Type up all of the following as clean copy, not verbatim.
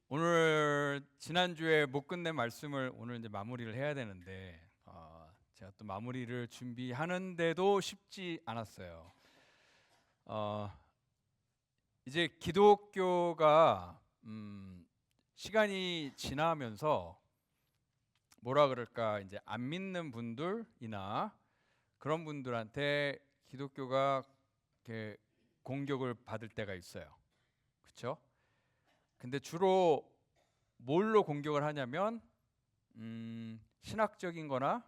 오늘 지난주에 못 끝낸 말씀을 오늘 이제 마무리를 해야 되는데 제가 또 마무리를 준비하는데도 쉽지 않았어요. 이제 기독교가 시간이 지나면서 뭐라 그럴까, 이제 안 믿는 분들이나 그런 분들한테 기독교가 이렇게 공격을 받을 때가 있어요. 그렇죠? 근데 주로 뭘로 공격을 하냐면 신학적인 거나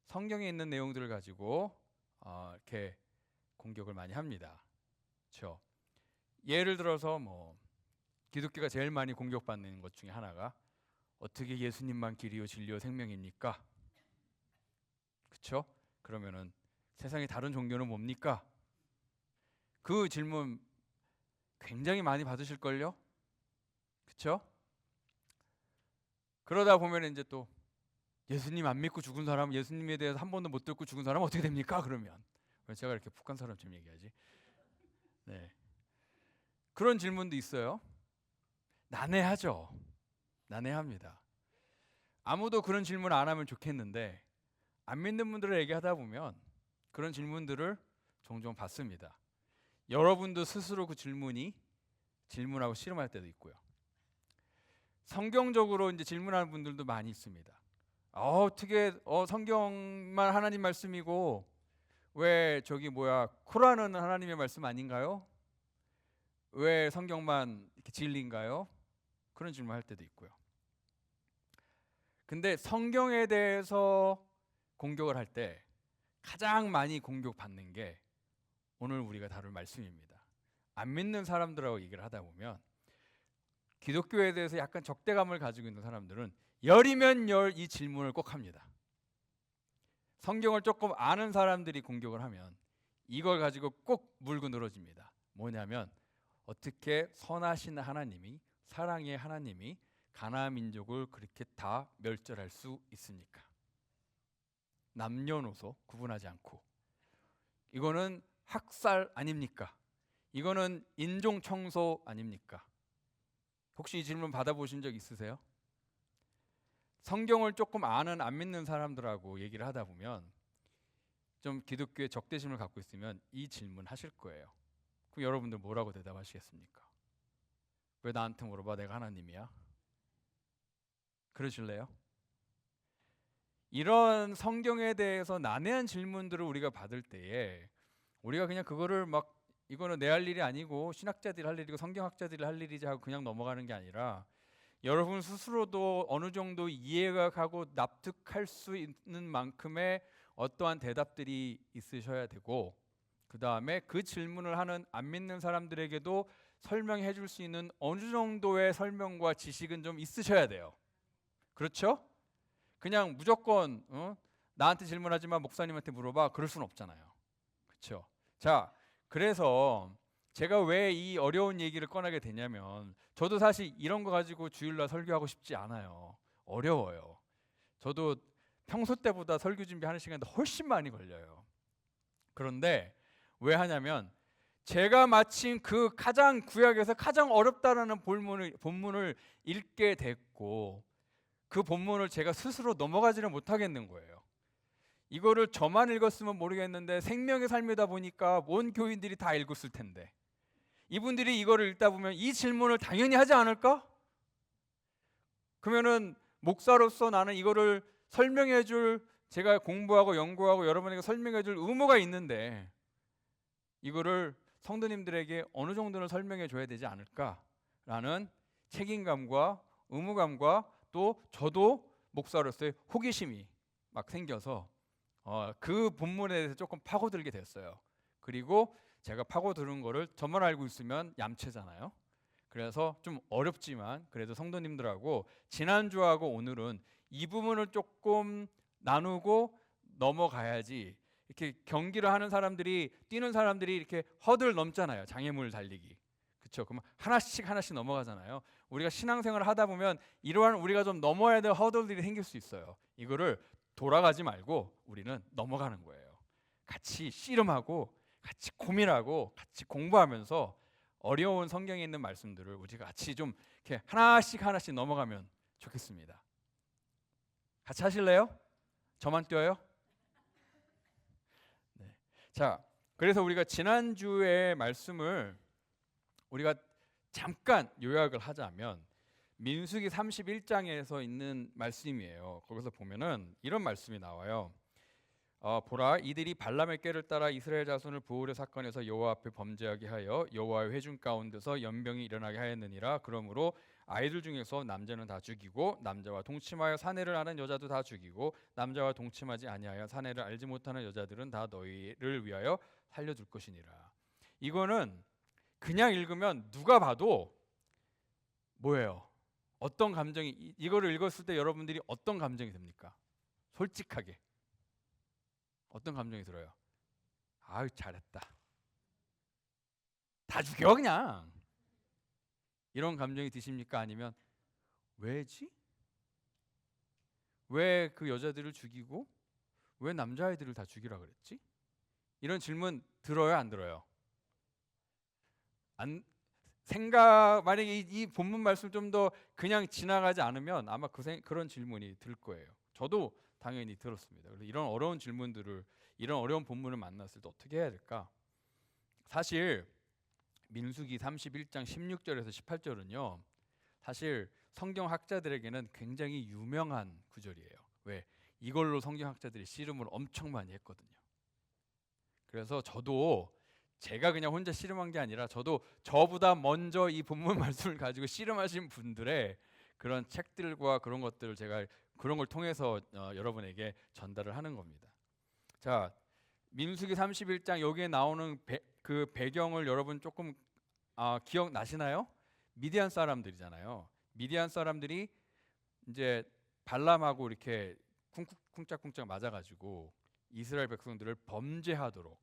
성경에 있는 내용들을 가지고 이렇게 공격을 많이 합니다. 그렇죠? 예를 들어서 뭐 기독교가 제일 많이 공격받는 것 중에 하나가 어떻게 예수님만 길이요 진리요 생명입니까? 그렇죠? 그러면은 세상에 다른 종교는 뭡니까? 그 질문 굉장히 많이 받으실걸요? 그렇죠? 그러다 보면 이제 또 예수님 안 믿고 죽은 사람, 예수님에 대해서 한 번도 못 듣고 죽은 사람 어떻게 됩니까? 그러면 왜 제가 이렇게 북한 사람처럼 얘기하지? 네, 그런 질문도 있어요. 난해하죠. 난해합니다. 아무도 그런 질문 안 하면 좋겠는데 안 믿는 분들을 얘기하다 보면 그런 질문들을 종종 받습니다. 여러분도 스스로 그 질문하고 씨름할 때도 있고요. 성경적으로 이제 질문하는 분들도 많이 있습니다. 어떻게 성경만 하나님 말씀이고 왜 저기 뭐야 코란은 하나님의 말씀 아닌가요? 왜 성경만 이렇게 진리인가요? 그런 질문할 때도 있고요. 근데 성경에 대해서 공격을 할 때 가장 많이 공격받는 게 오늘 우리가 다룰 말씀입니다. 안 믿는 사람들하고 얘기를 하다 보면 기독교에 대해서 약간 적대감을 가지고 있는 사람들은 열이면 열 이 질문을 꼭 합니다. 성경을 조금 아는 사람들이 공격을 하면 이걸 가지고 꼭 물고 늘어집니다. 뭐냐면 어떻게 선하신 하나님이, 사랑의 하나님이 가나안 민족을 그렇게 다 멸절할 수 있습니까? 남녀노소 구분하지 않고. 이거는 학살 아닙니까? 이거는 인종 청소 아닙니까? 혹시 이 질문 받아보신 적 있으세요? 성경을 조금 아는 안 믿는 사람들하고 얘기를 하다 보면 좀 기독교에 적대심을 갖고 있으면 이 질문 하실 거예요. 그럼 여러분들 뭐라고 대답하시겠습니까? 왜 나한테 물어봐? 내가 하나님이야? 그러실래요? 이런 성경에 대해서 난해한 질문들을 우리가 받을 때에 우리가 그냥 그거를 막 이거는 내 할 일이 아니고 신학자들이 할 일이고 성경학자들이 할 일이지 하고 그냥 넘어가는 게 아니라 여러분 스스로도 어느 정도 이해가 가고 납득할 수 있는 만큼의 어떠한 대답들이 있으셔야 되고, 그 다음에 그 질문을 하는 안 믿는 사람들에게도 설명해 줄 수 있는 어느 정도의 설명과 지식은 좀 있으셔야 돼요. 그렇죠? 그냥 무조건 나한테 질문하지 마, 목사님한테 물어봐, 그럴 수는 없잖아요. 그렇죠? 자, 그래서 제가 왜 이 어려운 얘기를 꺼내게 되냐면 저도 사실 이런 거 가지고 주일날 설교하고 싶지 않아요. 어려워요. 저도 평소 때보다 설교 준비하는 시간도 훨씬 많이 걸려요. 그런데 왜 하냐면 제가 마침 그 가장 구약에서 가장 어렵다라는 본문을 읽게 됐고 그 본문을 제가 스스로 넘어가지를 못하겠는 거예요. 이거를 저만 읽었으면 모르겠는데 생명의 삶이다 보니까 온 교인들이 다 읽었을 텐데 이분들이 이거를 읽다 보면 이 질문을 당연히 하지 않을까? 그러면은 목사로서 나는 이거를 설명해 줄, 제가 공부하고 연구하고 여러분에게 설명해 줄 의무가 있는데 이거를 성도님들에게 어느 정도는 설명해 줘야 되지 않을까라는 책임감과 의무감과 또 저도 목사로서의 호기심이 막 생겨서 그 본문에 대해서 조금 파고들게 됐어요. 그리고 제가 파고드는 거를 저만 알고 있으면 얌체잖아요. 그래서 좀 어렵지만 그래도 성도님들하고 지난주하고 오늘은 이 부분을 조금 나누고 넘어가야지. 이렇게 경기를 하는 사람들이, 뛰는 사람들이 이렇게 허들 넘잖아요. 장애물 달리기. 그렇죠? 그럼 하나씩 하나씩 넘어가잖아요. 우리가 신앙생활을 하다 보면 이러한 우리가 좀 넘어야 될 허들들이 생길 수 있어요. 이거를 돌아가지 말고 우리는 넘어가는 거예요. 같이 씨름하고 같이 고민하고 같이 공부하면서 어려운 성경에 있는 말씀들을 우리가 같이 좀 이렇게 하나씩 넘어가면 좋겠습니다. 같이 하실래요? 저만 뛰어요? 네. 자, 그래서 우리가 지난주의 말씀을 우리가 잠깐 요약을 하자면 민수기 31장에서 있는 말씀이에요. 거기서 보면은 이런 말씀이 나와요. 보라, 이들이 발람의 꾀를 따라 이스라엘 자손을 부으려 사건에서 여호와 앞에 범죄하게 하여 여호와의 회중 가운데서 연병이 일어나게 하였느니라. 그러므로 아이들 중에서 남자는 다 죽이고 남자와 동침하여 사내를 아는 여자도 다 죽이고 남자와 동침하지 아니하여 사내를 알지 못하는 여자들은 다 너희를 위하여 살려둘 것이니라. 이거는 그냥 읽으면 누가 봐도 뭐예요? 어떤 감정이, 이거를 읽었을 때 여러분들이 어떤 감정이 듭니까? 솔직하게 어떤 감정이 들어요? 아유, 잘했다, 다 죽여 그냥, 이런 감정이 드십니까? 아니면 왜지? 왜 그 여자들을 죽이고 왜 남자아이들을 다 죽이라 그랬지? 이런 질문 들어요, 안 들어요? 안 만약에 이 본문 말씀 좀 더 그냥 지나가지 않으면 아마 그런 질문이 들 거예요. 저도 당연히 들었습니다. 그래서 이런 어려운 질문들을, 이런 어려운 본문을 만났을 때 어떻게 해야 될까? 사실 민수기 31장 16절에서 18절은요, 사실 성경학자들에게는 굉장히 유명한 구절이에요. 왜? 이걸로 성경학자들이 씨름을 엄청 많이 했거든요. 그래서 저도 제가 그냥 혼자 씨름한 게 아니라 저도 저보다 먼저 이 본문 말씀을 가지고 씨름하신 분들의 그런 책들과 그런 것들을 제가 그런 걸 통해서 여러분에게 전달을 하는 겁니다. 자, 민수기 31장 여기에 나오는 그 배경을 여러분 조금 기억나시나요? 미디안 사람들이잖아요. 미디안 사람들이 이제 발람하고 이렇게 쿵짝쿵짝 맞아가지고 이스라엘 백성들을 범죄하도록,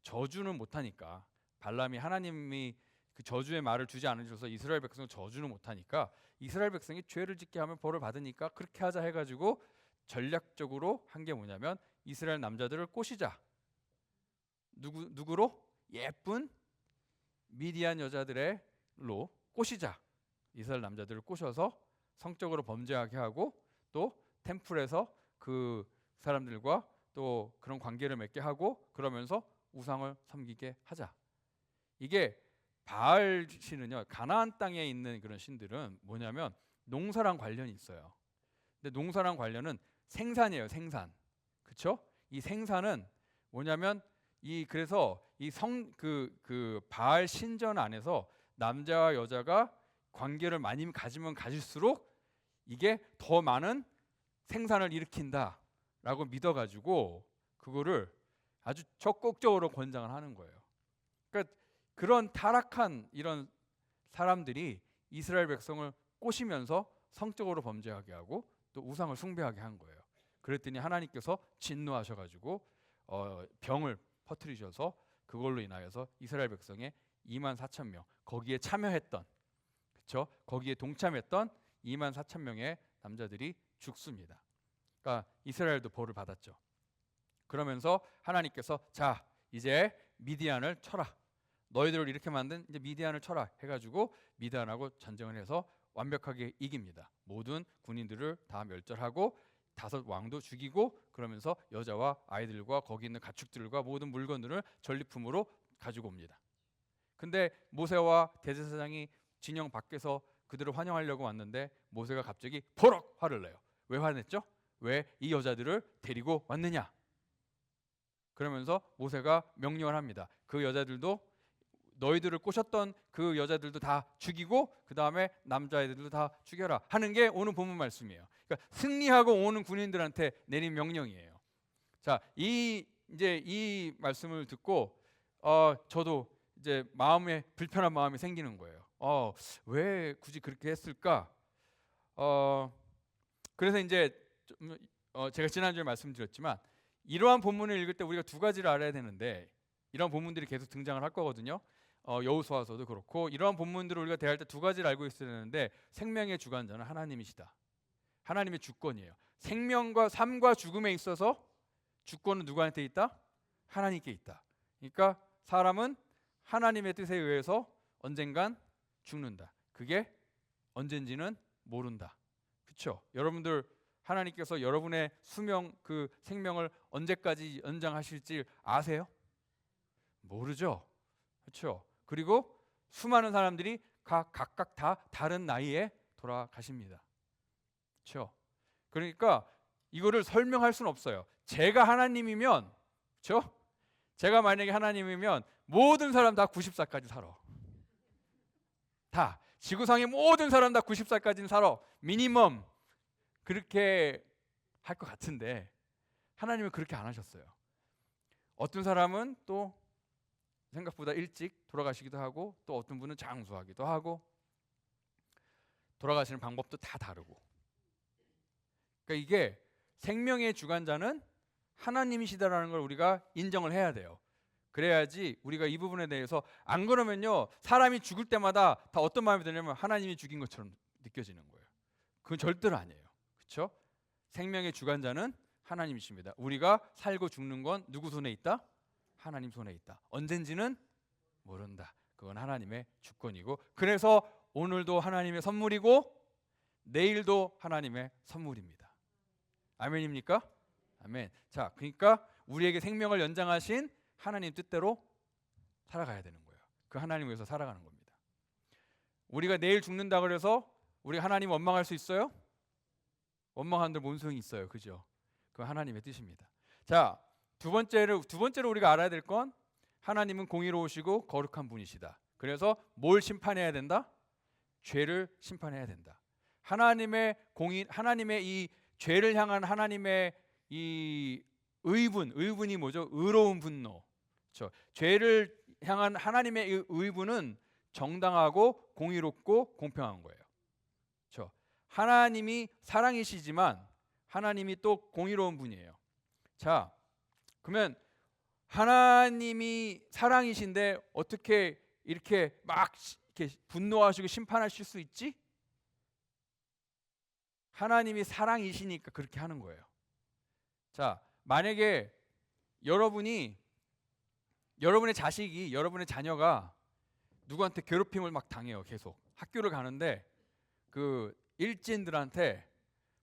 저주는 못하니까, 발람이 하나님이 그 저주의 말을 주지 않으셔서 이스라엘 백성은 저주는 못하니까 이스라엘 백성이 죄를 짓게 하면 벌을 받으니까 그렇게 하자 해가지고 전략적으로 한 게 뭐냐면 이스라엘 남자들을 꼬시자. 누구로? 예쁜 미디안 여자들로 꼬시자. 이스라엘 남자들을 꼬셔서 성적으로 범죄하게 하고 또 템플에서 그 사람들과 또 그런 관계를 맺게 하고 그러면서 우상을 섬기게 하자. 이게 바알 신은요, 가나안 땅에 있는 그런 신들은 뭐냐면 농사랑 관련이 있어요. 근데 농사랑 관련은 생산이에요, 생산. 그렇죠? 이 생산은 뭐냐면 그래서 이 그 바알 신전 안에서 남자와 여자가 관계를 많이 가지면 가질수록 이게 더 많은 생산을 일으킨다라고 믿어가지고 그거를 아주 적극적으로 권장을 하는 거예요. 그러니까 그런 타락한 이런 사람들이 이스라엘 백성을 꼬시면서 성적으로 범죄하게 하고 또 우상을 숭배하게 한 거예요. 그랬더니 하나님께서 진노하셔가지고 병을 퍼뜨리셔서 그걸로 인하여서 이스라엘 백성의 24,000명, 거기에 참여했던, 그렇죠? 거기에 동참했던 24,000명의 남자들이 죽습니다. 그러니까 이스라엘도 벌을 받았죠. 그러면서 하나님께서 자, 이제 미디안을 쳐라. 너희들을 이렇게 만든 이제 미디안을 쳐라 해가지고 미디안하고 전쟁을 해서 완벽하게 이깁니다. 모든 군인들을 다 멸절하고 5 왕도 죽이고 그러면서 여자와 아이들과 거기 있는 가축들과 모든 물건들을 전리품으로 가지고 옵니다. 근데 모세와 대제사장이 진영 밖에서 그들을 환영하려고 왔는데 모세가 갑자기 버럭 화를 내요. 왜 화냈죠? 왜 이 여자들을 데리고 왔느냐? 그러면서 모세가 명령을 합니다. 그 여자들도, 너희들을 꼬셨던 그 여자들도 다 죽이고 그 다음에 남자애들도 다 죽여라 하는 게 오늘 본문 말씀이에요. 그러니까 승리하고 오는 군인들한테 내린 명령이에요. 자, 이제 이 말씀을 듣고 저도 이제 불편한 마음이 생기는 거예요. 왜 굳이 그렇게 했을까? 그래서 이제 제가 지난주에 말씀드렸지만 이러한 본문을 읽을 때 우리가 2가지를 알아야 되는데, 이런 본문들이 계속 등장을 할 거거든요. 여호수아서도 그렇고 이러한 본문들을 우리가 대할 때 2가지를 알고 있어야 되는데, 생명의 주관자는 하나님이시다. 하나님의 주권이에요. 생명과 삶과 죽음에 있어서 주권은 누구한테 있다? 하나님께 있다. 그러니까 사람은 하나님의 뜻에 의해서 언젠간 죽는다. 그게 언젠지는 모른다. 그렇죠? 여러분들 하나님께서 여러분의 수명 그 생명을 언제까지 연장하실지 아세요? 모르죠. 그렇죠? 그리고 수많은 사람들이 각각 다 다른 나이에 돌아가십니다. 그렇죠? 그러니까 이거를 설명할 수는 없어요. 제가 하나님이면, 그렇죠? 제가 만약에 하나님이면 모든 사람 다 90살까지 살아. 다 지구상의 모든 사람 다 90살까지는 살아. 미니멈 그렇게 할 것 같은데 하나님은 그렇게 안 하셨어요. 어떤 사람은 또 생각보다 일찍 돌아가시기도 하고, 또 어떤 분은 장수하기도 하고, 돌아가시는 방법도 다 다르고. 그러니까 이게 생명의 주관자는 하나님이시다라는 걸 우리가 인정을 해야 돼요. 그래야지 우리가 이 부분에 대해서, 안 그러면요 사람이 죽을 때마다 다 어떤 마음이 드냐면 하나님이 죽인 것처럼 느껴지는 거예요. 그건 절대로 아니에요. 그렇죠? 생명의 주관자는 하나님이십니다. 우리가 살고 죽는 건 누구 손에 있다? 하나님 손에 있다. 언젠지는 모른다. 그건 하나님의 주권이고, 그래서 오늘도 하나님의 선물이고 내일도 하나님의 선물입니다. 아멘입니까? 아멘. 자, 그러니까 우리에게 생명을 연장하신 하나님 뜻대로 살아가야 되는 거예요. 그 하나님 위해서 살아가는 겁니다. 우리가 내일 죽는다 그래서 우리가 하나님 원망할 수 있어요? 원망하는데 뭔 소용이 있어요, 그죠? 그건 하나님의 뜻입니다. 자, 두 번째로 우리가 알아야 될 건 하나님은 공의로우시고 거룩한 분이시다. 그래서 뭘 심판해야 된다? 죄를 심판해야 된다. 하나님의 이 죄를 향한 하나님의 이 의분이 뭐죠? 의로운 분노. 그렇죠? 죄를 향한 하나님의 이 의분은 정당하고 공의롭고 공평한 거예요. 그렇죠? 하나님이 사랑이시지만 하나님이 또 공의로운 분이에요. 자, 그러면 하나님이 사랑이신데 어떻게 이렇게 막 이렇게 분노하시고 심판하실 수 있지? 하나님이 사랑이시니까 그렇게 하는 거예요. 자, 만약에 여러분의 자식이, 여러분의 자녀가 누구한테 괴롭힘을 막 당해요. 계속 학교를 가는데 그 일진들한테,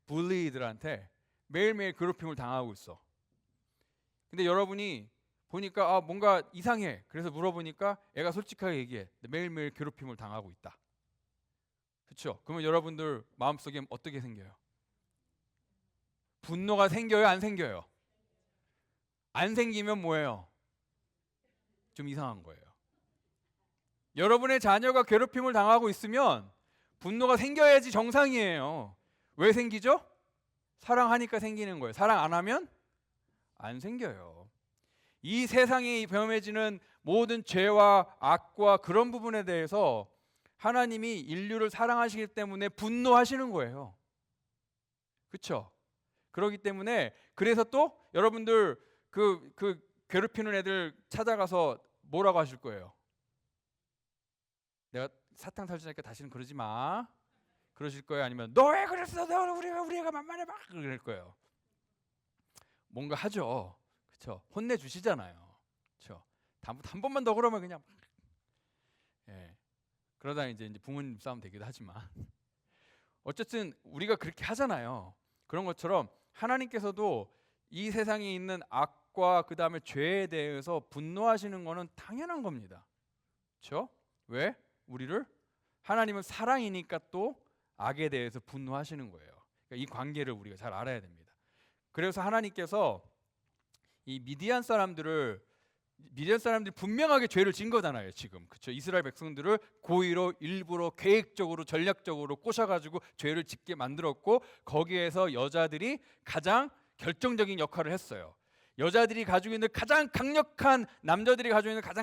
bully들한테 매일매일 괴롭힘을 당하고 있어. 근데 여러분이 보니까 뭔가 이상해. 그래서 물어보니까 애가 솔직하게 얘기해. 매일매일 괴롭힘을 당하고 있다. 그렇죠? 그러면 여러분들 마음속에 어떻게 생겨요? 분노가 생겨요, 안 생겨요? 안 생기면 뭐예요? 좀 이상한 거예요. 여러분의 자녀가 괴롭힘을 당하고 있으면 분노가 생겨야지 정상이에요. 왜 생기죠? 사랑하니까 생기는 거예요. 사랑 안 하면 안 생겨요. 이 세상에 범해지는 모든 죄와 악과 그런 부분에 대해서 하나님이 인류를 사랑하시기 때문에 분노하시는 거예요. 그렇죠? 그렇기 때문에, 그래서 또 여러분들 그 괴롭히는 애들 찾아가서 뭐라고 하실 거예요? 내가 사탕 살주니까 다시는 그러지 마. 그러실 거예요? 아니면 너 왜 그랬어? 너 우리 애가 만만해 막 그럴 거예요. 뭔가 하죠. 그렇죠? 혼내 주시잖아요. 그렇죠? 한 번만 더 그러면 그냥 예. 그러다 이제 부모님 싸움 되기도 하지만 어쨌든 우리가 그렇게 하잖아요. 그런 것처럼 하나님께서도 이 세상에 있는 악과 그 다음에 죄에 대해서 분노하시는 것은 당연한 겁니다. 그렇죠? 왜? 하나님은 사랑이니까 또 악에 대해서 분노하시는 거예요. 그러니까 이 관계를 우리가 잘 알아야 됩니다. 그래서 하나님께서 이 미디안 사람들이 분명하게 죄를 진 거잖아요. 지금 그렇죠? 이스라엘 백성들을 고의로 일부러 계획적으로 전략적으로 꼬셔가지고 죄를 짓게 만들었고, 거기에서 여자들이 가장 결정적인 역할을 했어요. 남자들이 가지고 있는 가장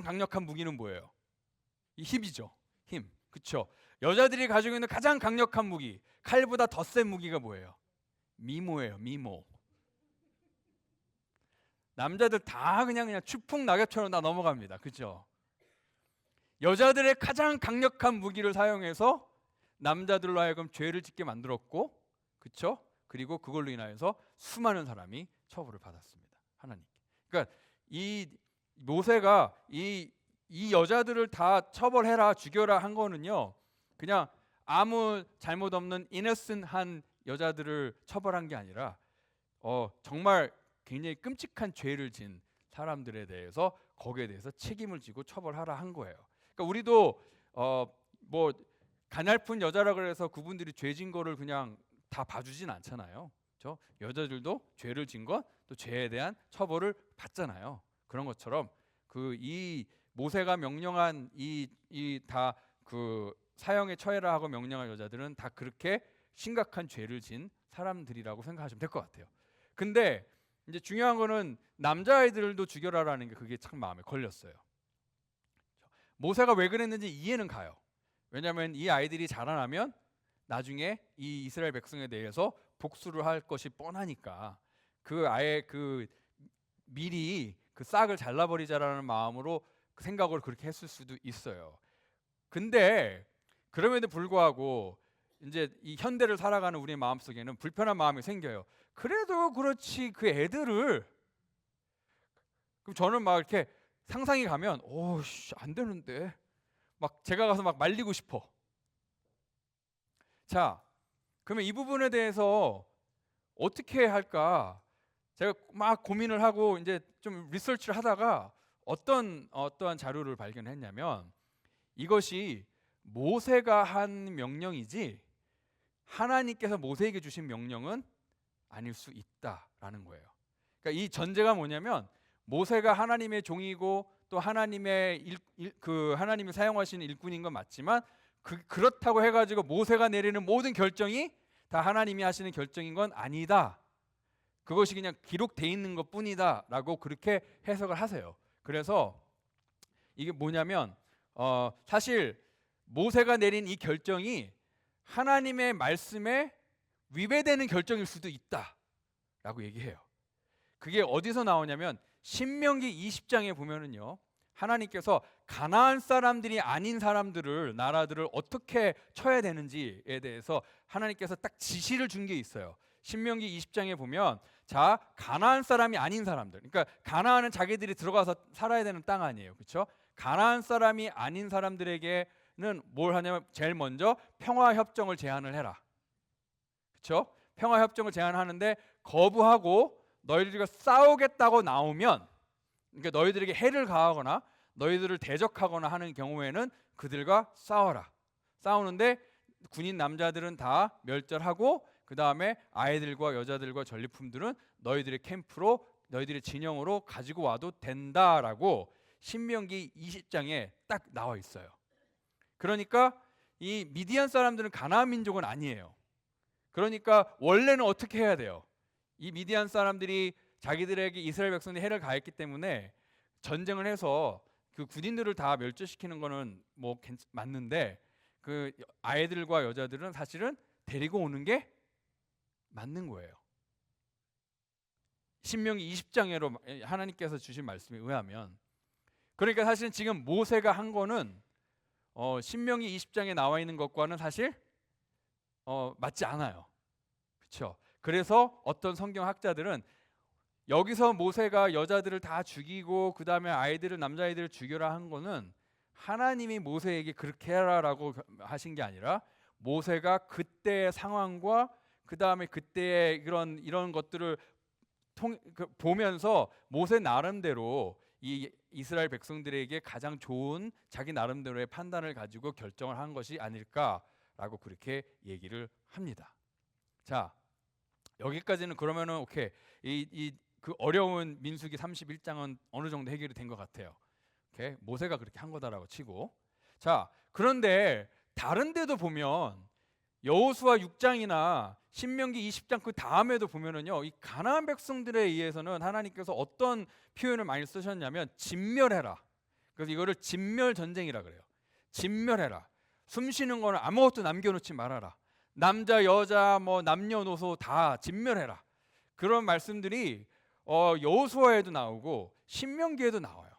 강력한 무기는 뭐예요? 이 힘이죠. 힘. 그렇죠? 여자들이 가지고 있는 가장 강력한 무기, 칼보다 더 센 무기가 뭐예요? 미모예요. 미모. 남자들 다 그냥 추풍 낙엽처럼 다 넘어갑니다. 그렇죠? 여자들의 가장 강력한 무기를 사용해서 남자들로 하여금 죄를 짓게 만들었고, 그렇죠? 그리고 그걸로 인하여서 수많은 사람이 처벌을 받았습니다. 하나님께. 그러니까 이 모세가 이 여자들을 다 처벌해라, 죽여라 한 거는요, 그냥 아무 잘못 없는 이너슨한 여자들을 처벌한 게 아니라 정말 굉장히 끔찍한 죄를 진 사람들에 대해서 거기에 대해서 책임을 지고 처벌하라 한 거예요. 그러니까 우리도 뭐 가냘픈 여자라 그래서 그분들이 죄 진 거를 그냥 다 봐주진 않잖아요. 그렇죠? 여자들도 죄를 진 건 또 죄에 대한 처벌을 받잖아요. 그런 것처럼 이 모세가 명령한 이 다 그 사형에 처해라 하고 명령한 여자들은 다 그렇게 심각한 죄를 진 사람들이라고 생각하시면 될 것 같아요. 근데 이제 중요한 거는 남자아이들도 죽여라라는 게 그게 참 마음에 걸렸어요. 모세가 왜 그랬는지 이해는 가요. 왜냐하면 이 아이들이 자라나면 나중에 이 이스라엘 백성에 대해서 복수를 할 것이 뻔하니까 아예 미리 그 싹을 잘라버리자라는 마음으로 그 생각을 그렇게 했을 수도 있어요. 근데 그럼에도 불구하고 이제 이 현대를 살아가는 우리의 마음속에는 불편한 마음이 생겨요. 그래도 그렇지 그 애들을 그럼 저는 막 이렇게 상상이 가면 오씨 안 되는데 막 제가 가서 막 말리고 싶어. 자, 그러면 이 부분에 대해서 어떻게 할까? 제가 막 고민을 하고 이제 좀 리서치를 하다가 어떠한 자료를 발견했냐면 이것이 모세가 한 명령이지 하나님께서 모세에게 주신 명령은 아닐 수 있다라는 거예요. 그러니까 이 전제가 뭐냐면 모세가 하나님의 종이고 또 하나님의 하나님이 사용하시는 일꾼인 건 맞지만 그렇다고 해가지고 모세가 내리는 모든 결정이 다 하나님이 하시는 결정인 건 아니다. 그것이 그냥 기록돼 있는 것뿐이다라고 그렇게 해석을 하세요. 그래서 이게 뭐냐면 사실 모세가 내린 이 결정이 하나님의 말씀에 위배되는 결정일 수도 있다라고 얘기해요. 그게 어디서 나오냐면 신명기 20장에 보면은요. 하나님께서 가나안 사람들이 아닌 나라들을 어떻게 쳐야 되는지에 대해서 하나님께서 딱 지시를 준 게 있어요. 신명기 20장에 보면 자, 가나안 사람이 아닌 사람들. 그러니까 가나안은 자기들이 들어가서 살아야 되는 땅 아니에요. 그렇죠? 가나안 사람이 아닌 사람들에게는 뭘 하냐면 제일 먼저 평화 협정을 제안을 해라. 그렇죠? 평화 협정을 제안하는데 거부하고 너희들과 싸우겠다고 나오면 그러니까 너희들에게 해를 가하거나 너희들을 대적하거나 하는 경우에는 그들과 싸워라. 싸우는데 군인 남자들은 다 멸절하고 그 다음에 아이들과 여자들과 전리품들은 너희들의 캠프로 너희들의 진영으로 가지고 와도 된다라고 신명기 20장에 딱 나와 있어요. 그러니까 이 미디안 사람들은 가나안 민족은 아니에요. 그러니까 원래는 어떻게 해야 돼요? 이 미디안 사람들이 자기들에게 이스라엘 백성들이 해를 가했기 때문에 전쟁을 해서 그 군인들을 다 멸절시키는 거는 뭐 맞는데 그 아이들과 여자들은 사실은 데리고 오는 게 맞는 거예요. 신명기 20장에로 하나님께서 주신 말씀에 의하면 그러니까 사실은 지금 모세가 한 거는 신명기 20장에 나와 있는 것과는 사실 맞지 않아요. 그렇죠? 그래서 어떤 성경학자들은 여기서 모세가 여자들을 다 죽이고 그 다음에 남자아이들을 죽여라 한 거는 하나님이 모세에게 그렇게 해라라고 하신 게 아니라 모세가 그때의 상황과 그 다음에 그때의 이런 것들을 보면서 모세 나름대로 이 이스라엘 백성들에게 가장 좋은 자기 나름대로의 판단을 가지고 결정을 한 것이 아닐까라고 그렇게 얘기를 합니다. 자, 여기까지는 그러면은 오케이. 그 어려운 민수기 31장은 어느 정도 해결이 된 것 같아요. 오케이? 모세가 그렇게 한 거다라고 치고. 자, 그런데 다른 데도 보면 여호수아 6장이나 신명기 20장 그 다음에도 보면은요. 이 가나안 백성들에 의해서는 하나님께서 어떤 표현을 많이 쓰셨냐면 진멸해라. 그래서 이거를 진멸 전쟁이라 그래요. 진멸해라. 숨 쉬는 거는 아무것도 남겨놓지 말아라. 남자, 여자, 뭐 남녀노소 다 진멸해라. 그런 말씀들이 여호수아에도 나오고 신명기에도 나와요.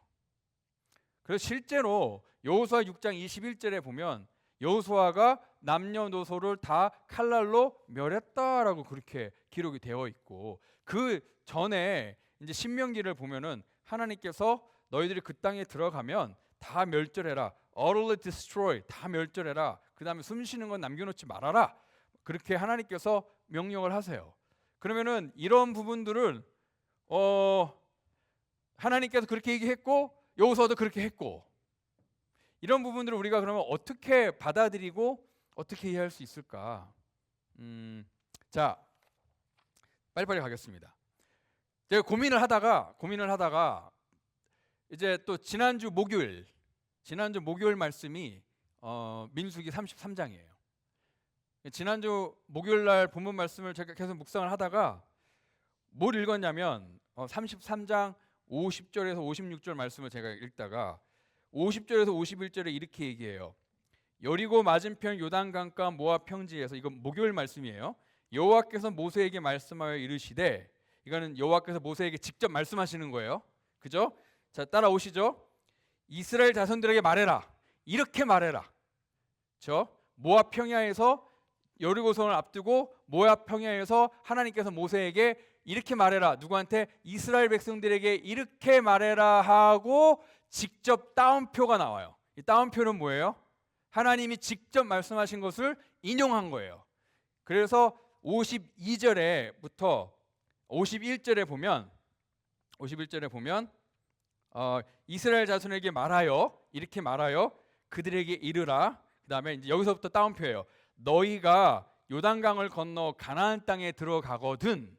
그래서 실제로 여호수아 6장 21절에 보면 여호수아가 남녀노소를 다 칼날로 멸했다라고 그렇게 기록이 되어 있고 그 전에 이제 신명기를 보면은 하나님께서 너희들이 그 땅에 들어가면 다 멸절해라. utterly destroy, 다 멸절해라. 그 다음에 숨쉬는 건 남겨놓지 말아라. 그렇게 하나님께서 명령을 하세요. 그러면은 이런 부분들을 하나님께서 그렇게 얘기했고 여호수아도 그렇게 했고, 이런 부분들을 우리가 그러면 어떻게 받아들이고 어떻게 이해할 수 있을까? 자, 빨리빨리 가겠습니다. 제가 고민을 하다가 이제 또 지난주 목요일 말씀이 민수기 33장이에요. 지난주 목요일 날 본문 말씀을 제가 계속 묵상을 하다가 뭘 읽었냐면 33장 50절에서 56절 말씀을 제가 읽다가 50절에서 51절에 이렇게 얘기해요. 여리고 맞은편 요단강가 모압 평지에서, 이건 목요일 말씀이에요. 여호와께서 모세에게 말씀하여 이르시되, 이거는 여호와께서 모세에게 직접 말씀하시는 거예요. 그죠? 자, 따라오시죠. 이스라엘 자손들에게 말해라. 이렇게 말해라. 모압 평야에서 여리고성을 앞두고 모압 평야에서 하나님께서 모세에게 이렇게 말해라. 누구한테? 이스라엘 백성들에게 이렇게 말해라 하고 직접 따옴표가 나와요. 이 따옴표는 뭐예요? 하나님이 직접 말씀하신 것을 인용한 거예요. 그래서 52절에부터 51절에 보면 이스라엘 자손에게 말하여, 이렇게 말하여 그들에게 이르라. 그 다음에 이제 여기서부터 따옴표예요. 너희가 요단강을 건너 가나안 땅에 들어가거든.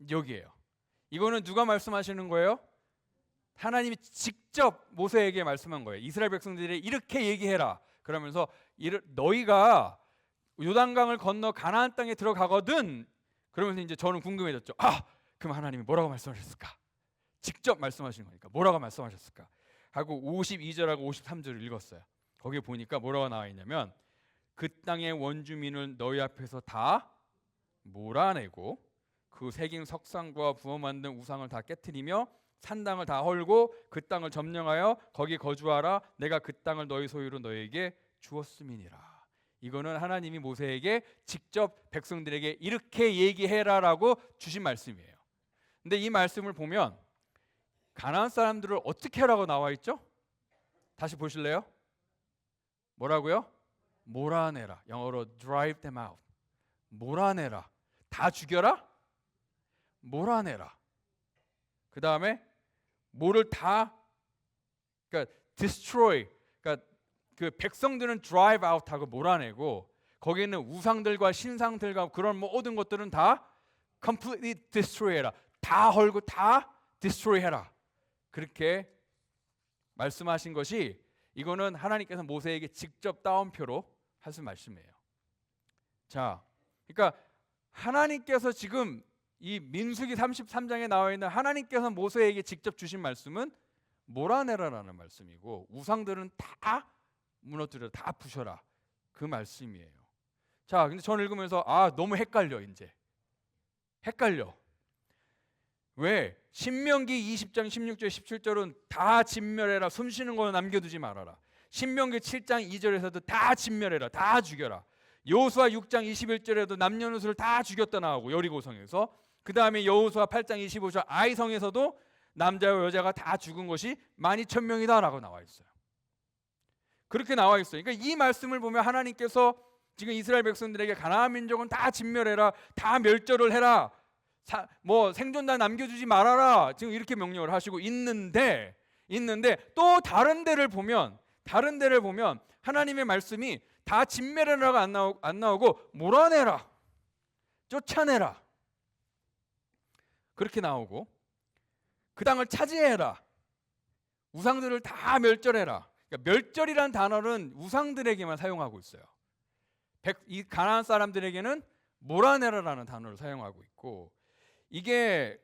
여기에요. 이거는 누가 말씀하시는 거예요? 하나님이 직접 모세에게 말씀한 거예요. 이스라엘 백성들이 이렇게 얘기해라. 그러면서 너희가 요단강을 건너 가나안 땅에 들어가거든. 그러면서 이제 저는 궁금해졌죠. 그럼 하나님이 뭐라고 말씀하셨을까? 직접 말씀하신 거니까 뭐라고 말씀하셨을까? 하고 52절하고 53절을 읽었어요. 거기에 보니까 뭐라고 나와 있냐면, 그 땅의 원주민을 너희 앞에서 다 몰아내고 그 새긴 석상과 부어 만든 우상을 다 깨트리며 산당을 다 헐고 그 땅을 점령하여 거기 거주하라. 내가 그 땅을 너희 소유로 너희에게 주었음이니라. 이거는 하나님이 모세에게 직접 백성들에게 이렇게 얘기해라라고 주신 말씀이에요. 근데 이 말씀을 보면 가나안 사람들을 어떻게 하라고 나와 있죠? 다시 보실래요? 뭐라고요? 몰아내라. 영어로 drive them out. 몰아내라. 다 죽여라? 몰아내라. 그 다음에 뭐를 다, 그러니까 destroy, 그러니까 그 백성들은 drive out 하고 몰아내고, 거기에 있는 우상들과 신상들과 그런 모든 것들은 다 completely destroy 해라. 다 헐고 다 destroy 해라. 그렇게 말씀하신 것이, 이거는 하나님께서 모세에게 직접 따옴표로 하신 말씀이에요. 자, 그러니까 하나님께서 지금 이 민수기 33장에 나와 있는 하나님께서 모세에게 직접 주신 말씀은 몰아내라라는 말씀이고, 우상들은 다 무너뜨려, 다 부셔라, 그 말씀이에요. 자, 근데 저는 읽으면서 너무 헷갈려. 이제 헷갈려. 왜? 신명기 20장 16절 17절은 다 진멸해라, 숨쉬는 거 남겨두지 말아라. 신명기 7장 2절에서도 다 진멸해라, 다 죽여라. 여호수아 6장 21절에도 남녀노소를 다 죽였다 나오고, 여리고성에서. 그 다음에 여호수아 8장 25절 아이성에서도 남자와 여자가 다 죽은 것이 12,000명이다 라고 나와 있어요. 그렇게 나와 있어요. 그러니까 이 말씀을 보면 하나님께서 지금 이스라엘 백성들에게 가나안 민족은 다 진멸해라, 다 멸절을 해라, 생존 다 남겨주지 말아라, 지금 이렇게 명령을 하시고 있는데 또 다른 데를 보면 하나님의 말씀이 다 진멸해라가 안 나오고 몰아내라, 쫓아내라, 그렇게 나오고, 그 땅을 차지해라, 우상들을 다 멸절해라. 그러니까 멸절이란 단어는 우상들에게만 사용하고 있어요. 이 가나안 사람들에게는 몰아내라라는 단어를 사용하고 있고, 이게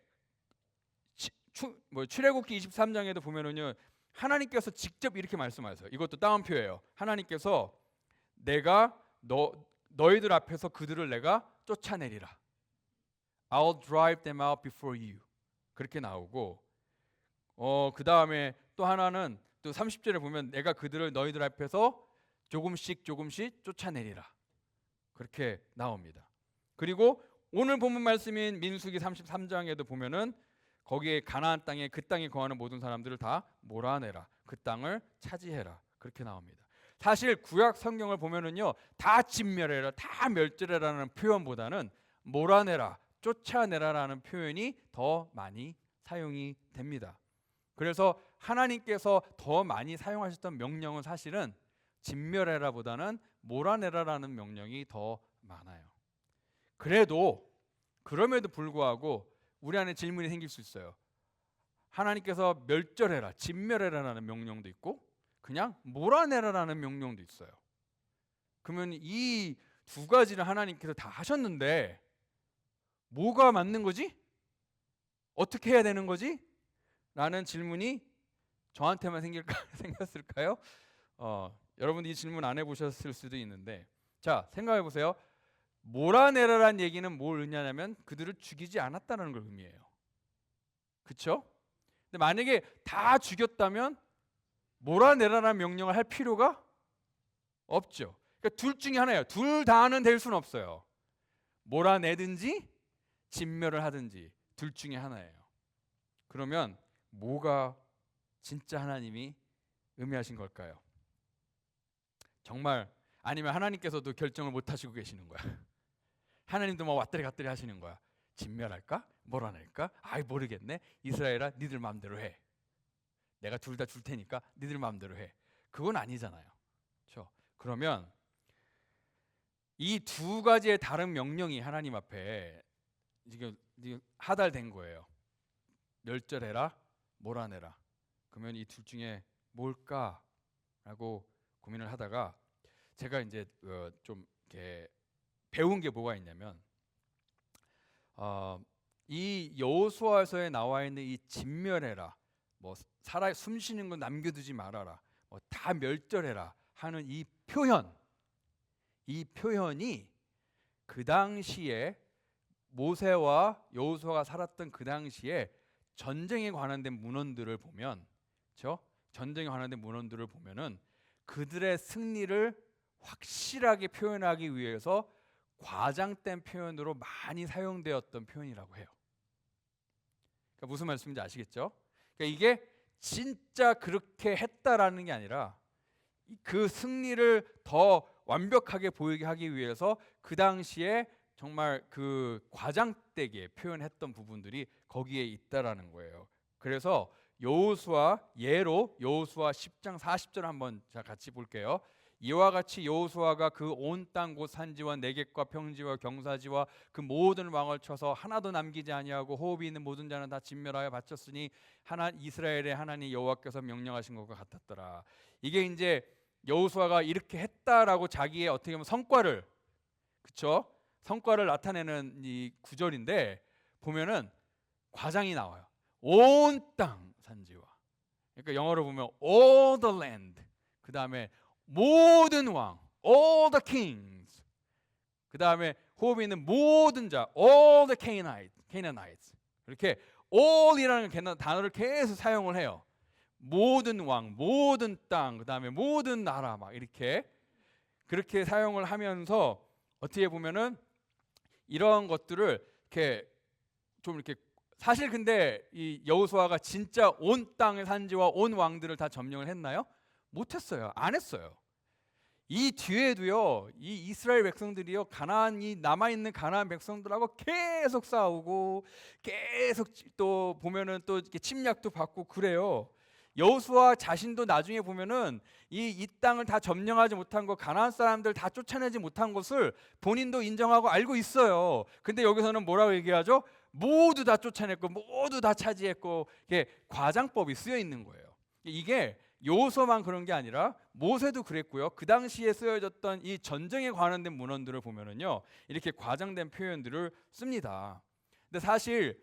출애굽기 23장에도 보면은요, 하나님께서 직접 이렇게 말씀하세요. 이것도 따옴표예요. 하나님께서 내가 너희들 앞에서 그들을 내가 쫓아내리라. I'll drive them out before you. 그렇게 나오고, 그 다음에 또 하나는 또 30절에 보면 내가 그들을 너희들 앞에서 조금씩 쫓아내리라. 그렇게 나옵니다. 그리고 오늘 본문 말씀인 민수기 33장에도 보면은 거기에 가나안 땅에, 그 땅에 거하는 모든 사람들을 다 몰아내라. 그 땅을 차지해라. 그렇게 나옵니다. 사실 구약 성경을 보면은요, 다 진멸해라, 다 멸절해라는 표현보다는 몰아내라, 쫓아내라라는 표현이 더 많이 사용이 됩니다. 그래서 하나님께서 더 많이 사용하셨던 명령은 사실은 진멸해라보다는 몰아내라라는 명령이 더 많아요. 그럼에도 불구하고 우리 안에 질문이 생길 수 있어요. 하나님께서 멸절해라, 진멸해라라는 명령도 있고 그냥 몰아내라라는 명령도 있어요. 그러면 이 두 가지를 하나님께서 다 하셨는데 뭐가 맞는 거지? 어떻게 해야 되는 거지? 라는 질문이 저한테만 생겼을까요? 여러분들이 이 질문 안 해보셨을 수도 있는데, 자, 생각해 보세요. 몰아내라라는 얘기는 뭘 의미하냐면 그들을 죽이지 않았다는 걸 의미해요. 그렇죠? 근데 만약에 다 죽였다면 몰아내라라는 명령을 할 필요가 없죠. 그러니까 둘 중에 하나예요. 둘 다는 될 수는 없어요. 몰아내든지 진멸을 하든지 둘 중에 하나예요. 그러면 뭐가 진짜 하나님이 의미하신 걸까요? 정말 아니면 하나님께서도 결정을 못 하시고 계시는 거야. 하나님도 막 왔다리 갔다리 하시는 거야. 진멸할까? 몰아낼까? 아이 모르겠네. 이스라엘아, 니들 마음대로 해. 내가 둘 다 줄 테니까 니들 마음대로 해. 그건 아니잖아요. 그렇죠? 그러면 이 두 가지의 다른 명령이 하나님 앞에 지금 하달된 거예요. 멸절해라, 몰아내라. 그러면 이 둘 중에 뭘까라고 고민을 하다가 제가 이제 좀 이렇게 배운 게 뭐가 있냐면 이 여호수아서에 나와 있는 이 진멸해라, 뭐 살아 숨쉬는 건 남겨두지 말아라, 뭐 다 멸절해라 하는 이 표현이 그 당시에 모세와 여호수아가 살았던 그 당시에 전쟁에 관한된 문헌들을 보면, 그렇죠? 전쟁에 관한된 문헌들을 보면은 그들의 승리를 확실하게 표현하기 위해서 과장된 표현으로 많이 사용되었던 표현이라고 해요. 그러니까 무슨 말씀인지 아시겠죠? 그러니까 이게 진짜 그렇게 했다라는 게 아니라 그 승리를 더 완벽하게 보이게 하기 위해서 그 당시에 정말 그 과장되게 표현했던 부분들이 거기에 있다라는 거예요. 그래서 예로 여호수아 10장 40절 한번 같이 볼게요. 이와 같이 여호수아가 그 온 땅 곧 산지와 내겝과 평지와 경사지와 그 모든 왕을 쳐서 하나도 남기지 아니하고 호흡이 있는 모든 자는 다 진멸하여 바쳤으니 이스라엘의 하나님 여호와께서 명령하신 것과 같았더라. 이게 이제 여호수아가 이렇게 했다라고 자기의 어떻게 보면 성과를, 그렇죠? 성과를 나타내는 이 구절인데 보면은 과장이 나와요. 온 땅 산지와, 그러니까 영어로 보면 all the land, 그 다음에 모든 왕, all the kings, 그 다음에 호흡이 있는 모든 자, all the Canaanites. 이렇게 all이라는 단어를 계속 사용을 해요. 모든 왕, 모든 땅, 그 다음에 모든 나라, 막 이렇게 그렇게 사용을 하면서 어떻게 보면은 이런 것들을 이렇게 좀 이렇게, 사실 근데 이 여호수아가 진짜 온 땅의 산지와 온 왕들을 다 점령을 했나요? 못했어요. 안 했어요. 이 뒤에도요, 이 이스라엘 백성들이요, 이 남아 있는 가나안 백성들하고 계속 싸우고 계속 또 보면은 또 이렇게 침략도 받고 그래요. 여호수아 자신도 나중에 보면은 이 땅을 다 점령하지 못한 거, 가나안 사람들 다 쫓아내지 못한 것을 본인도 인정하고 알고 있어요. 근데 여기서는 뭐라고 얘기하죠? 모두 다 쫓아냈고 모두 다 차지했고, 이게 과장법이 쓰여 있는 거예요. 이게 여호수아만 그런 게 아니라 모세도 그랬고요. 그 당시에 쓰여졌던 이 전쟁에 관련된 문헌들을 보면은요, 이렇게 과장된 표현들을 씁니다. 근데 사실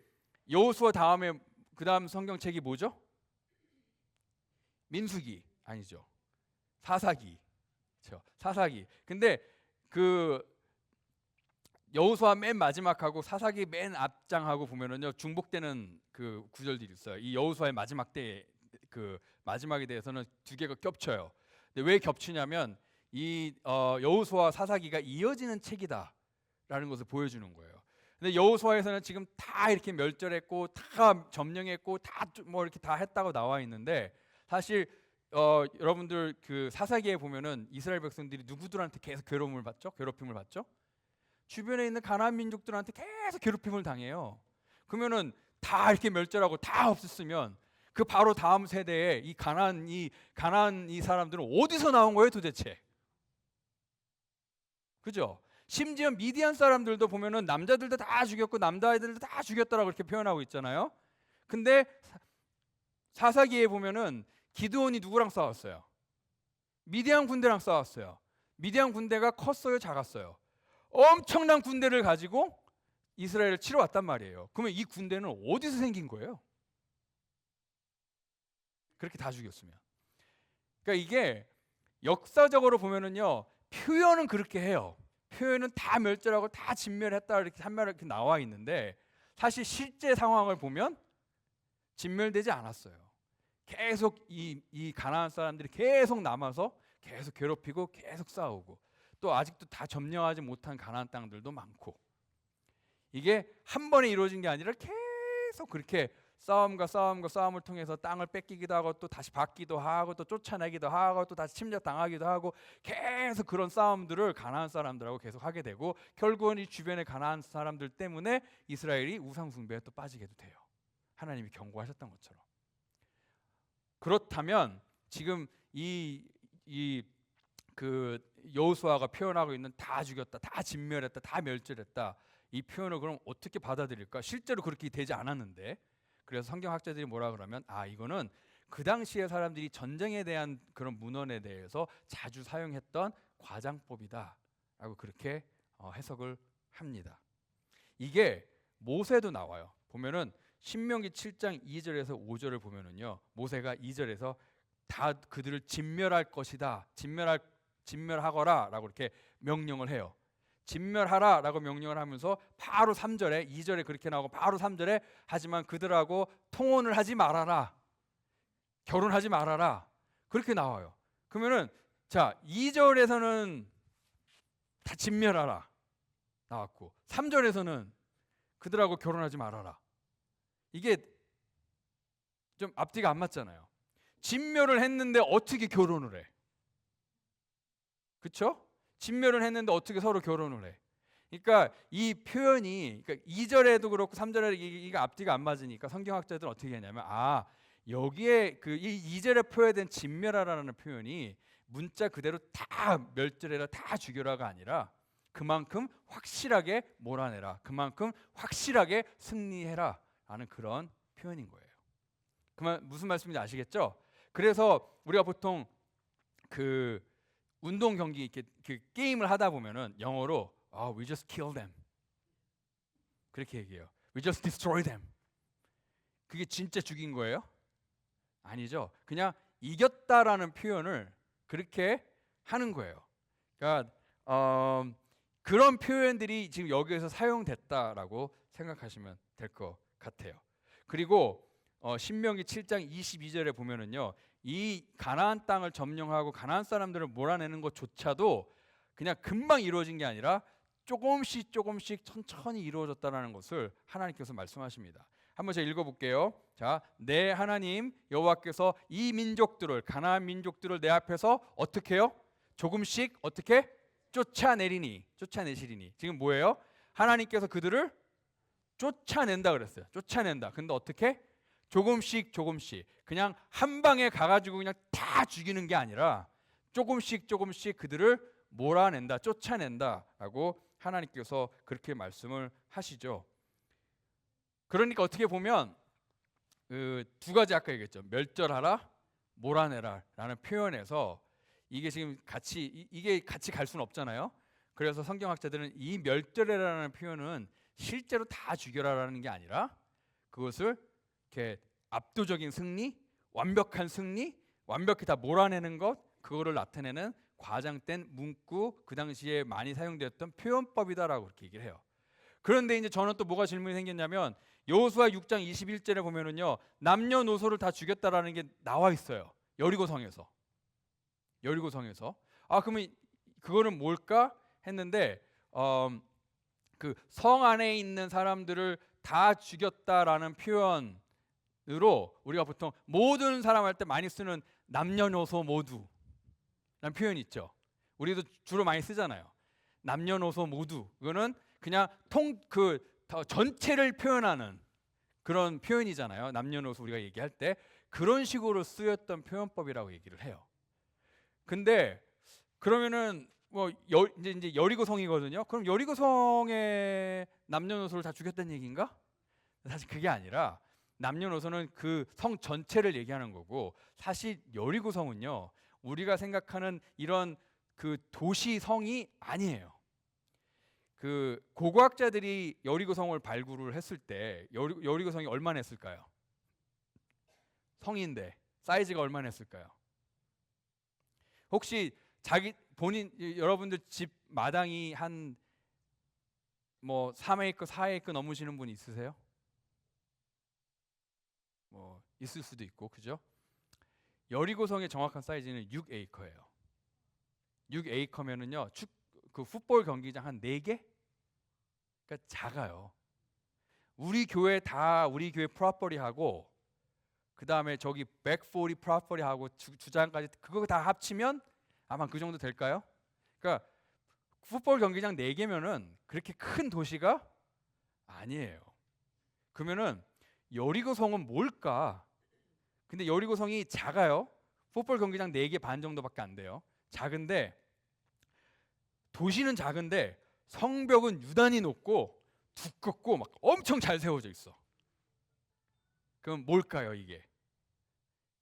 여호수아 다음에 그 다음 성경책이 뭐죠? 민수기 아니죠. 사사기. 그렇죠? 사사기. 근데 그 여호수아 맨 마지막하고 사사기 맨 앞장하고 보면은요, 중복되는 그 구절들이 있어요. 이 여호수아의 마지막 때 그 마지막에 대해서는 두 개가 겹쳐요. 근데 왜 겹치냐면 이 여호수아 사사기가 이어지는 책이다라는 것을 보여주는 거예요. 근데 여호수아에서는 지금 다 이렇게 멸절했고 다 점령했고 다 뭐 이렇게 다 했다고 나와 있는데, 사실 여러분들 그 사사기에 보면은 이스라엘 백성들이 누구들한테 계속 괴로움을 받죠? 괴롭힘을 받죠? 주변에 있는 가나안 민족들한테 계속 괴롭힘을 당해요. 그러면은 다 이렇게 멸절하고 다 없었으면 그 바로 다음 세대에 이 가나안 이 사람들은 어디서 나온 거예요 도대체? 그죠? 심지어 미디안 사람들도 보면은 남자들도 다 죽였고 남자아이들도 다 죽였다라고 이렇게 표현하고 있잖아요. 근데 사사기에 보면은 기드온이 누구랑 싸웠어요? 미디안 군대랑 싸웠어요. 미디안 군대가 컸어요, 작았어요? 엄청난 군대를 가지고 이스라엘을 치러 왔단 말이에요. 그러면 이 군대는 어디서 생긴 거예요? 그렇게 다 죽였으면. 그러니까 이게 역사적으로 보면은요, 표현은 그렇게 해요. 표현은 다 멸절하고 다 진멸했다 이렇게 한말 이렇게 나와 있는데 사실 실제 상황을 보면 진멸되지 않았어요. 계속 이 가나안 사람들이 계속 남아서 계속 괴롭히고 계속 싸우고 또 아직도 다 점령하지 못한 가나안 땅들도 많고 이게 한 번에 이루어진 게 아니라 계속 그렇게 싸움을 통해서 땅을 뺏기기도 하고 또 다시 받기도 하고 또 쫓아내기도 하고 또 다시 침략당하기도 하고 계속 그런 싸움들을 가나안 사람들하고 계속 하게 되고 결국은 이 주변의 가나안 사람들 때문에 이스라엘이 우상 숭배에 또 빠지게도 돼요. 하나님이 경고하셨던 것처럼. 그렇다면 지금 그 여호수아가 표현하고 있는 다 죽였다, 다 진멸했다, 다 멸절했다 이 표현을 그럼 어떻게 받아들일까? 실제로 그렇게 되지 않았는데 그래서 성경학자들이 뭐라 그러면 이거는 그 당시에 사람들이 전쟁에 대한 그런 문헌에 대해서 자주 사용했던 과장법이다라고 그렇게 해석을 합니다. 이게 모세도 나와요. 보면은 신명기 7장 2절에서 5절을 보면은요. 모세가 2절에서 다 그들을 진멸할 것이다. 진멸하거라라고 이렇게 명령을 해요. 진멸하라라고 명령을 하면서 바로 3절에 2절에 그렇게 나오고 바로 3절에 하지만 그들하고 통혼을 하지 말아라. 결혼하지 말아라. 그렇게 나와요. 그러면은 자, 2절에서는 다 진멸하라 나왔고 3절에서는 그들하고 결혼하지 말아라. 이게 좀 앞뒤가 안 맞잖아요. 진멸을 했는데 어떻게 결혼을 해? 그렇죠? 진멸을 했는데 어떻게 서로 결혼을 해? 그러니까 이 표현이 그러니까 2절에도 그렇고 3절에 이게 앞뒤가 안 맞으니까 성경학자들은 어떻게 했냐면 여기에 그 이 2절에 표현된 진멸하라는 표현이 문자 그대로 다 멸절해라 다 죽여라가 아니라 그만큼 확실하게 몰아내라 그만큼 확실하게 승리해라 라는 그런 표현인 거예요. 무슨 말씀인지 아시겠죠? 그래서 우리가 보통 그 운동 경기 이렇게 그 게임을 하다 보면은 영어로 we just kill them 그렇게 얘기해요. We just destroy them. 그게 진짜 죽인 거예요? 아니죠. 그냥 이겼다라는 표현을 그렇게 하는 거예요. 그러니까 그런 표현들이 지금 여기에서 사용됐다라고 생각하시면 될 것 같아요. 그리고 신명기 7장 22절에 보면은요. 이 가나안 땅을 점령하고 가나안 사람들을 몰아내는 것조차도 그냥 금방 이루어진 게 아니라 조금씩 천천히 이루어졌다는 것을 하나님께서 말씀하십니다. 한번 제가 읽어볼게요. 자, 내 하나님 여호와께서 이 민족들을 가나안 민족들을 내 앞에서 어떻게 해요? 조금씩 어떻게 쫓아내시리니 지금 뭐예요? 하나님께서 그들을 쫓아낸다 그랬어요. 쫓아낸다. 근데 어떻게? 조금씩 그냥 한 방에 가가지고 그냥 다 죽이는 게 아니라 조금씩 그들을 몰아낸다, 쫓아낸다라고 하나님께서 그렇게 말씀을 하시죠. 그러니까 어떻게 보면 그 두 가지 아까 얘기했죠. 멸절하라, 몰아내라라는 표현에서 이게 지금 이게 같이 갈 수는 없잖아요. 그래서 성경학자들은 이 멸절해라는 표현은 실제로 다 죽여라라는 게 아니라 그것을 이렇게 압도적인 승리, 완벽한 승리, 완벽히 다 몰아내는 것, 그거를 나타내는 과장된 문구, 그 당시에 많이 사용되었던 표현법이다라고 그렇게 얘기를 해요. 그런데 이제 저는 또 뭐가 질문이 생겼냐면 여호수아 6장 21절에 보면은요 남녀노소를 다 죽였다라는 게 나와 있어요. 여리고성에서. 그러면 그거는 뭘까 했는데 그 성 안에 있는 사람들을 다 죽였다라는 표현으로 우리가 보통 모든 사람 할 때 많이 쓰는 남녀노소 모두 라는 표현이 있죠. 우리도 주로 많이 쓰잖아요. 남녀노소 모두. 그거는 그냥 전체를 표현하는 그런 표현이잖아요. 남녀노소 우리가 얘기할 때 그런 식으로 쓰였던 표현법이라고 얘기를 해요. 근데 그러면은 뭐 이제 여리고성이거든요. 그럼 여리고성의 남녀노소를 다 죽였다는 얘기인가? 사실 그게 아니라 남녀노소는 그 성 전체를 얘기하는 거고, 사실 여리고성은요 우리가 생각하는 이런 그 도시 성이 아니에요. 그 고고학자들이 여리고성을 발굴을 했을 때 여리고성이 얼마나 했을까요? 성인데 사이즈가 얼마나 했을까요? 혹시 여러분들 집 마당이 한 뭐 3에이크, 4에이크 넘으시는 분 있으세요? 뭐 있을 수도 있고, 그죠? 여리고성의 정확한 사이즈는 6에이커예요. 6에이커면은요 그 풋볼 경기장 한 4개? 그러니까 작아요. 우리 교회 프로퍼리 하고, 그 다음에 저기 140 프로퍼리 하고 주장까지 그거 다 합치면 아마 그 정도 될까요? 그러니까 풋볼 경기장 4개면은 그렇게 큰 도시가 아니에요. 그러면은 여리고성은 뭘까? 근데 여리고성이 작아요. 풋볼 경기장 4개 반 정도밖에 안 돼요. 작은데 도시는 작은데 성벽은 유난히 높고 두껍고 막 엄청 잘 세워져 있어. 그럼 뭘까요, 이게?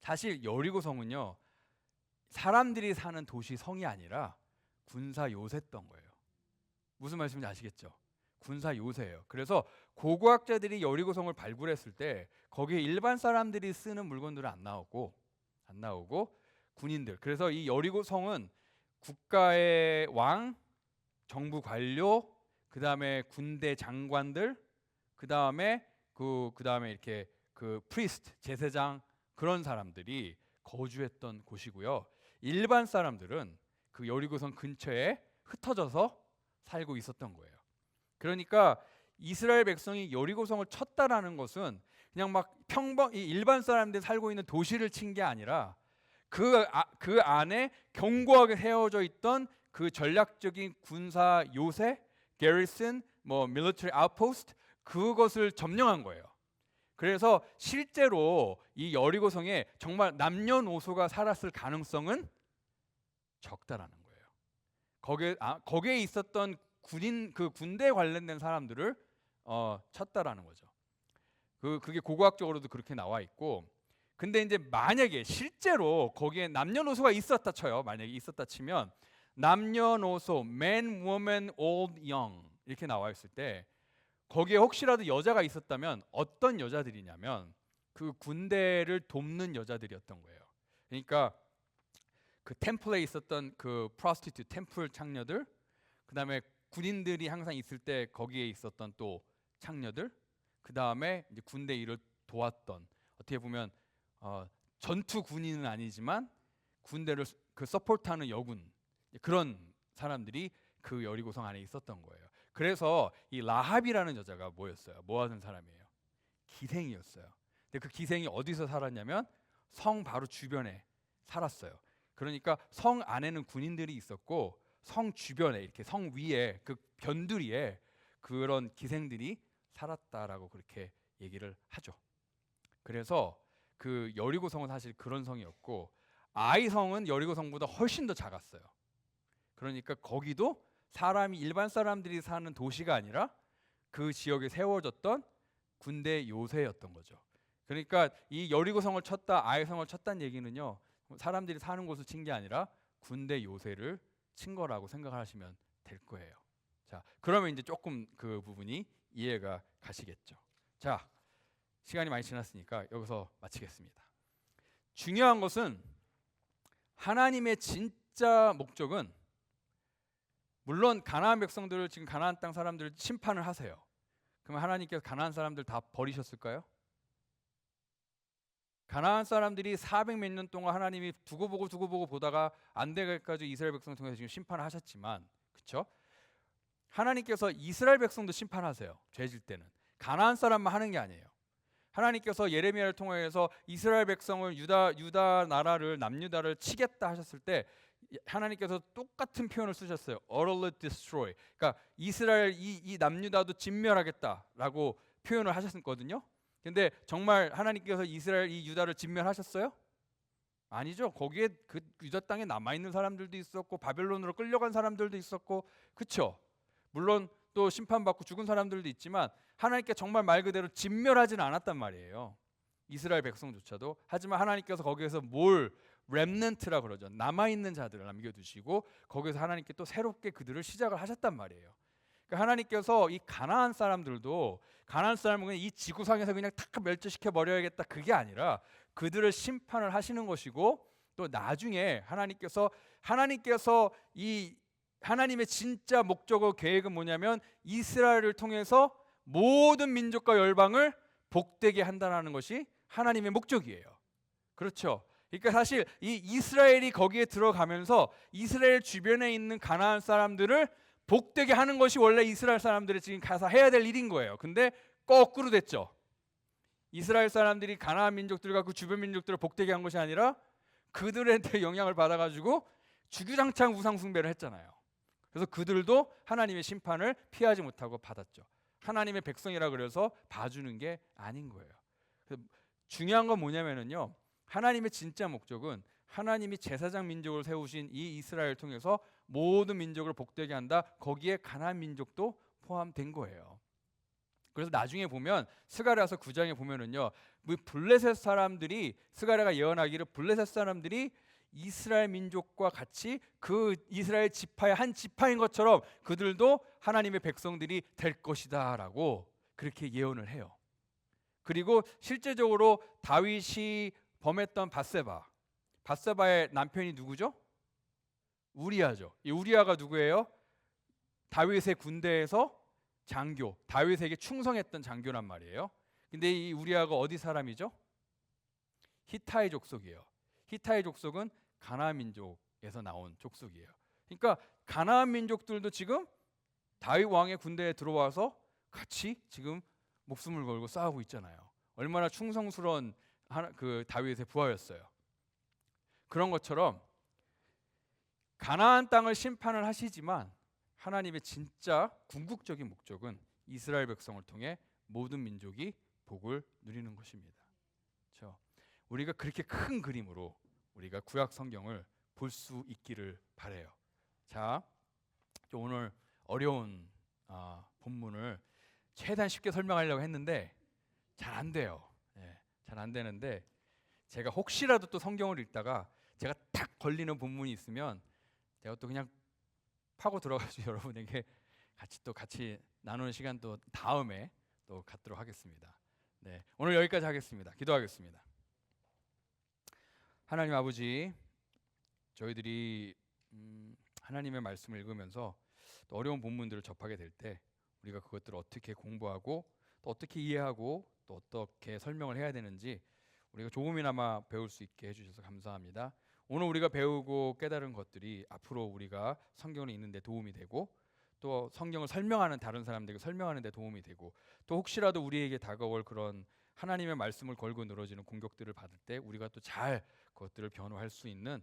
사실 여리고성은요 사람들이 사는 도시 성이 아니라 군사 요새였던 거예요. 무슨 말씀인지 아시겠죠? 군사 요새예요. 그래서 고고학자들이 여리고성을 발굴했을 때 거기에 일반 사람들이 쓰는 물건들은 안 나오고 군인들. 그래서 이 여리고성은 국가의 왕, 정부 관료, 그 다음에 군대 장관들, 그 다음에 이렇게 그 프리스트, 제사장, 그런 사람들이 거주했던 곳이고요. 일반 사람들은 그 여리고성 근처에 흩어져서 살고 있었던 거예요. 그러니까 이스라엘 백성이 여리고성을 쳤다라는 것은 그냥 막 일반 사람들이 살고 있는 도시를 친 게 아니라 그 안에 견고하게 세워져 있던 그 전략적인 군사 요새, garrison, 뭐 military outpost, 그것을 점령한 거예요. 그래서 실제로 이 여리고성에 정말 남녀노소가 살았을 가능성은 적다라는 거예요. 거기에 있었던 군대 관련된 사람들을 쳤다라는 거죠. 그게 고고학적으로도 그렇게 나와 있고, 근데 이제 만약에 실제로 거기에 남녀노소가 있었다 쳐요. 만약에 있었다 치면 남녀노소, man, woman, old, young 이렇게 나와 있을 때 거기에 혹시라도 여자가 있었다면 어떤 여자들이냐면 그 군대를 돕는 여자들이었던 거예요. 그러니까 그 템플에 있었던 그 프로스티튜트, 템플 창녀들, 그 다음에 군인들이 항상 있을 때 거기에 있었던 또 창녀들, 그 다음에 이제 군대 일을 도왔던, 어떻게 보면 전투 군인은 아니지만 군대를 그 서포트하는 여군, 그런 사람들이 그 여리고성 안에 있었던 거예요. 그래서 이 라합이라는 여자가 뭐였어요? 뭐 하는 사람이에요? 기생이었어요. 근데 그 기생이 어디서 살았냐면 성 바로 주변에 살았어요. 그러니까 성 안에는 군인들이 있었고 성 주변에, 이렇게 성 위에 그 변두리에 그런 기생들이 살았다라고 그렇게 얘기를 하죠. 그래서 그 여리고성은 사실 그런 성이었고, 아이성은 여리고성보다 훨씬 더 작았어요. 그러니까 거기도 일반 사람들이 사는 도시가 아니라 그 지역에 세워졌던 군대 요새였던 거죠. 그러니까 이 여리고성을 쳤다, 아이성을 쳤다는 얘기는요, 사람들이 사는 곳을 친 게 아니라 군대 요새를 친 거라고 생각하시면 될 거예요. 자, 그러면 이제 조금 그 부분이 이해가 가시겠죠. 자, 시간이 많이 지났으니까 여기서 마치겠습니다. 중요한 것은 하나님의 진짜 목적은, 물론 가나안 백성들을, 지금 가나안 땅 사람들을 심판을 하세요. 그럼 하나님께서 가나안 사람들 다 버리셨을까요? 가나안 사람들이 400몇 년 동안 하나님이 두고 보고 보다가 안 되게까지 이스라엘 백성 통해서 지금 심판을 하셨지만, 그렇죠? 하나님께서 이스라엘 백성도 심판하세요. 죄질 때는 가나안 사람만 하는 게 아니에요. 하나님께서 예레미야를 통해서 이스라엘 백성을 유다 나라를 남유다를 치겠다 하셨을 때 하나님께서 똑같은 표현을 쓰셨어요. utterly destroy. 그러니까 이스라엘 이 남유다도 진멸하겠다라고 표현을 하셨거든요. 근데 정말 하나님께서 이스라엘 이 유다를 진멸하셨어요? 아니죠. 거기에 그 유다 땅에 남아 있는 사람들도 있었고 바벨론으로 끌려간 사람들도 있었고, 그렇죠. 물론 또 심판받고 죽은 사람들도 있지만 하나님께 정말 말 그대로 진멸하지는 않았단 말이에요. 이스라엘 백성조차도. 하지만 하나님께서 거기에서 렘넌트라 그러죠. 남아 있는 자들을 남겨두시고 거기서 하나님께 또 새롭게 그들을 시작을 하셨단 말이에요. 그러니까 하나님께서 이 가나안 사람들도 가나안 사람은 그냥 이 지구상에서 그냥 탁 멸절시켜 버려야겠다 그게 아니라 그들을 심판을 하시는 것이고, 또 나중에 하나님께서 이 하나님의 진짜 목적과 계획은 뭐냐면 이스라엘을 통해서 모든 민족과 열방을 복되게 한다는 것이 하나님의 목적이에요. 그렇죠. 그러니까 사실 이 이스라엘이 거기에 들어가면서 이스라엘 주변에 있는 가나안 사람들을 복되게 하는 것이 원래 이스라엘 사람들이 지금 가서 해야 될 일인 거예요. 근데 거꾸로 됐죠. 이스라엘 사람들이 가나안 민족들과 그 주변 민족들을 복되게 한 것이 아니라 그들한테 영향을 받아가지고 주구장창 우상 숭배를 했잖아요. 그래서 그들도 하나님의 심판을 피하지 못하고 받았죠. 하나님의 백성이라 그래서 봐주는 게 아닌 거예요. 중요한 건 뭐냐면요, 하나님의 진짜 목적은 하나님이 제사장 민족을 세우신 이 이스라엘을 통해서 모든 민족을 복되게 한다. 거기에 가나안 민족도 포함된 거예요. 그래서 나중에 보면 스가랴서 9장에 보면은요, 블레셋 사람들이, 스가랴가 예언하기를 블레셋 사람들이 이스라엘 민족과 같이 그 이스라엘 지파의 한 지파인 것처럼 그들도 하나님의 백성들이 될 것이다라고 그렇게 예언을 해요. 그리고 실제적으로 다윗이 범했던 바세바의 남편이 누구죠? 우리아죠. 이 우리아가 누구예요? 다윗의 군대에서 장교, 다윗에게 충성했던 장교란 말이에요. 근데 이 우리아가 어디 사람이죠? 히타이 족속이에요. 히타이 족속은 가나안 민족에서 나온 족속이에요. 그러니까 가나안 민족들도 지금 다윗 왕의 군대에 들어와서 같이 지금 목숨을 걸고 싸우고 있잖아요. 얼마나 충성스러운 그 다윗의 부하였어요. 그런 것처럼 가나안 땅을 심판을 하시지만 하나님의 진짜 궁극적인 목적은 이스라엘 백성을 통해 모든 민족이 복을 누리는 것입니다. 그렇죠? 우리가 그렇게 큰 그림으로 우리가 구약 성경을 볼 수 있기를 바라요. 자, 오늘 어려운 본문을 최대한 쉽게 설명하려고 했는데 잘 안 돼요. 잘 안 되는데 제가 혹시라도 또 성경을 읽다가 제가 탁 걸리는 본문이 있으면 제가 또 그냥 파고 들어가서 여러분에게 같이 나누는 시간 또 다음에 또 갖도록 하겠습니다. 네, 오늘 여기까지 하겠습니다. 기도하겠습니다. 하나님 아버지, 저희들이 하나님의 말씀을 읽으면서 또 어려운 본문들을 접하게 될 때 우리가 그것들을 어떻게 공부하고 또 어떻게 이해하고 또 어떻게 설명을 해야 되는지 우리가 조금이나마 배울 수 있게 해주셔서 감사합니다. 오늘 우리가 배우고 깨달은 것들이 앞으로 우리가 성경을 읽는 데 도움이 되고 또 성경을 설명하는 다른 사람들에게 설명하는 데 도움이 되고 또 혹시라도 우리에게 다가올 그런 하나님의 말씀을 걸고 늘어지는 공격들을 받을 때 우리가 또 잘 그것들을 변호할 수 있는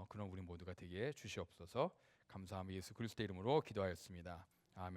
그런 우리 모두가 되게 주시옵소서. 감사하며 예수 그리스도의 이름으로 기도하였습니다.